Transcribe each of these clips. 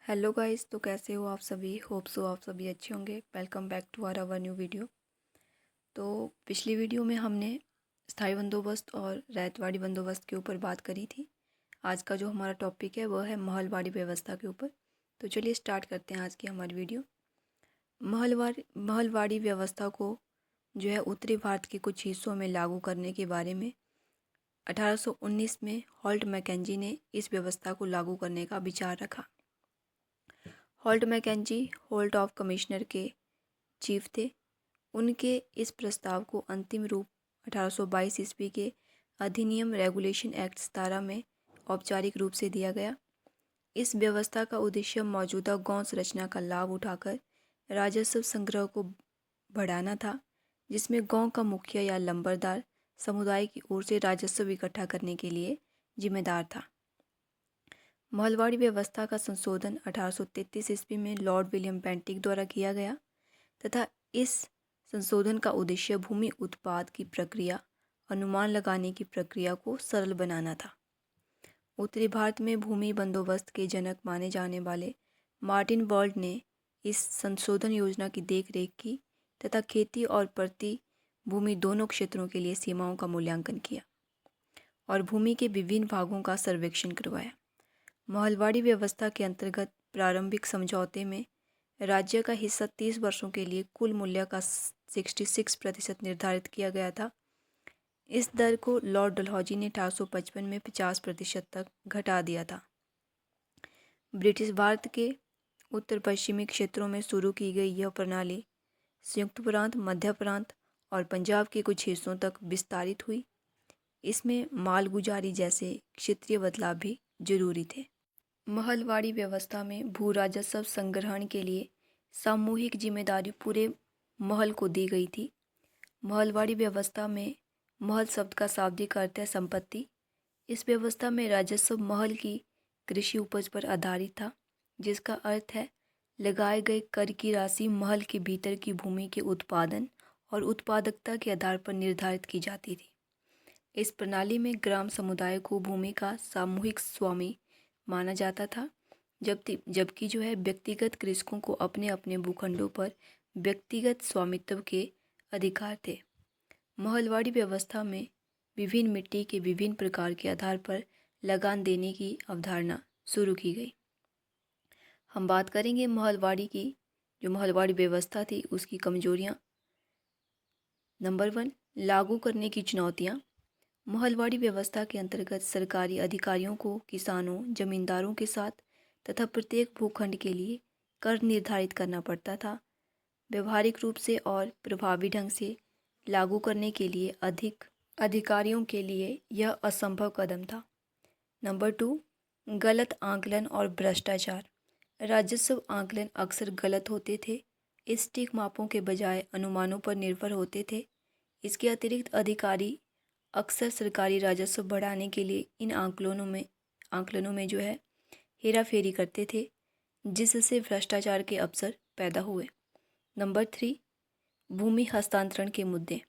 Hello guys, तो कैसे हो आप सभी। होप सो आप सभी अच्छे होंगे। Welcome back to our new video. तो पिछली वीडियो में हमने स्थायी बंदोबस्त और रैयतवाड़ी बंदोबस्त के ऊपर बात करी थी। आज का जो हमारा टॉपिक है वह है महलवाड़ी व्यवस्था के ऊपर। तो चलिए स्टार्ट करते हैं आज की हमारी वीडियो। महलवाड़ी व्यवस्था को जो है उत्तरी भारत के कुछ हिस्सों में लागू करने के बारे में 1819 में हॉल्ट मैकेंजी ने इस व्यवस्था को लागू करने का विचार रखा। Holt Mackenzie Holt of commissioner के चीफ थे। उनके इस प्रस्ताव को अंतिम रूप 1822 ईस्वी के अधिनियम रेगुलेशन एक्ट 17 में औपचारिक रूप से दिया गया। इस व्यवस्था का उद्देश्य मौजूदा गौ संरचना का लाभ उठाकर राजस्व संग्रह को बढ़ाना था, जिसमें गौ का मुखिया या लंबरदार समुदाय की ओर से राजस्व इकट्ठा करने के लिए जिम्मेदार था। महलवाड़ी व्यवस्था का संशोधन 1833 ईस्वी में लॉर्ड विलियम बेंटिक द्वारा किया गया तथा इस संशोधन का उद्देश्य भूमि उत्पाद की प्रक्रिया, अनुमान लगाने की प्रक्रिया को सरल बनाना था। उत्तरी भारत में भूमि बंदोबस्त के जनक माने जाने वाले मार्टिन वर्ल्ड ने इस संशोधन योजना की देखरेख की तथा खेती और प्रति भूमि दोनों क्षेत्रों के लिए सीमाओं का मूल्यांकन किया और भूमि के विभिन्न भागों का सर्वेक्षण करवाया। महलवाड़ी व्यवस्था के अंतर्गत प्रारंभिक समझौते में राज्य का हिस्सा 30 वर्षों के लिए कुल मूल्य का 66% निर्धारित किया गया था। इस दर को लॉर्ड डलहौजी ने 1855 में 50% तक घटा दिया था। ब्रिटिश भारत के उत्तर पश्चिमी क्षेत्रों में शुरू की गई यह प्रणाली संयुक्त प्रांत, मध्य प्रांत और पंजाब के कुछ हिस्सों तक विस्तारित हुई। इसमें मालगुजारी जैसे क्षेत्रीय बदलाव भी जरूरी थे। महलवाड़ी व्यवस्था में भू राजस्व संग्रहण के लिए सामूहिक जिम्मेदारी पूरे महल को दी गई थी। महलवाड़ी व्यवस्था में महल शब्द का शाब्दिक अर्थ है संपत्ति। इस व्यवस्था में राजस्व महल की कृषि उपज पर आधारित था, जिसका अर्थ है लगाए गए कर की राशि महल के भीतर की भूमि के उत्पादन और उत्पादकता के आधार पर निर्धारित की जाती थी। इस प्रणाली में ग्राम समुदाय को भूमि का सामूहिक स्वामी माना जाता था, जबकि जो है व्यक्तिगत कृषकों को अपने अपने भूखंडों पर व्यक्तिगत स्वामित्व के अधिकार थे। महलवाड़ी व्यवस्था में विभिन्न मिट्टी के विभिन्न प्रकार के आधार पर लगान देने की अवधारणा शुरू की गई। हम बात करेंगे महलवाड़ी की। जो महलवाड़ी व्यवस्था थी उसकी कमजोरियाँ। नंबर 1, लागू करने की चुनौतियाँ। महलवाड़ी व्यवस्था के अंतर्गत सरकारी अधिकारियों को किसानों, जमींदारों के साथ तथा प्रत्येक भूखंड के लिए कर निर्धारित करना पड़ता था। व्यवहारिक रूप से और प्रभावी ढंग से लागू करने के लिए अधिक अधिकारियों के लिए यह असंभव कदम था। नंबर 2, गलत आंकलन और भ्रष्टाचार। राजस्व आंकलन अक्सर गलत होते थे, सटीक मापों के बजाय अनुमानों पर निर्भर होते थे। इसके अतिरिक्त अधिकारी अक्सर सरकारी राजस्व बढ़ाने के लिए इन आंकलनों में जो है हेराफेरी करते थे, जिससे भ्रष्टाचार के अवसर पैदा हुए। नंबर 3, भूमि हस्तांतरण के मुद्दे।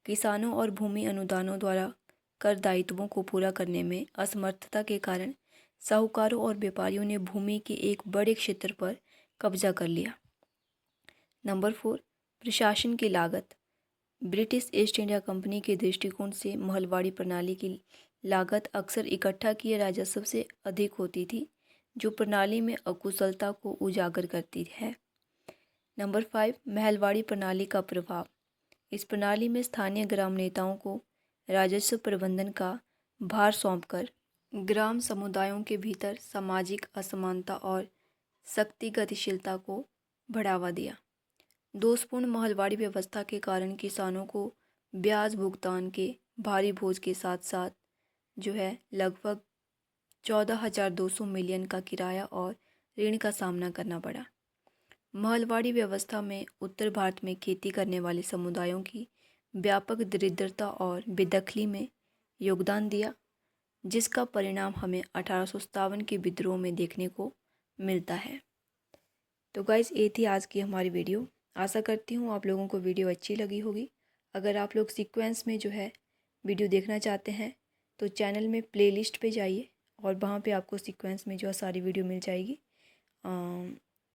किसानों और भूमि अनुदानों द्वारा कर दायित्वों को पूरा करने में असमर्थता के कारण साहूकारों और व्यापारियों ने भूमि के एक बड़े क्षेत्र पर कब्जा कर लिया। नंबर 4, प्रशासन की लागत। ब्रिटिश ईस्ट इंडिया कंपनी के दृष्टिकोण से महलवाड़ी प्रणाली की लागत अक्सर इकट्ठा किए राजस्व से अधिक होती थी, जो प्रणाली में अकुशलता को उजागर करती है। नंबर 5, महलवाड़ी प्रणाली का प्रभाव। इस प्रणाली में स्थानीय ग्राम नेताओं को राजस्व प्रबंधन का भार सौंपकर ग्राम समुदायों के भीतर सामाजिक असमानता और शक्ति गतिशीलता को बढ़ावा दिया। दोषपूर्ण महलवाड़ी व्यवस्था के कारण किसानों को ब्याज भुगतान के भारी बोझ के साथ साथ जो है लगभग 14,200 मिलियन का किराया और ऋण का सामना करना पड़ा। महलवाड़ी व्यवस्था में उत्तर भारत में खेती करने वाले समुदायों की व्यापक दरिद्रता और बेदखली में योगदान दिया, जिसका परिणाम हमें 1857 के विद्रोह में देखने को मिलता है। तो गाइस, ये थी आज की हमारी वीडियो। आशा करती हूँ आप लोगों को वीडियो अच्छी लगी होगी। अगर आप लोग सीक्वेंस में जो है वीडियो देखना चाहते हैं तो चैनल में प्लेलिस्ट पे जाइए और वहाँ पे आपको सीक्वेंस में जो है सारी वीडियो मिल जाएगी।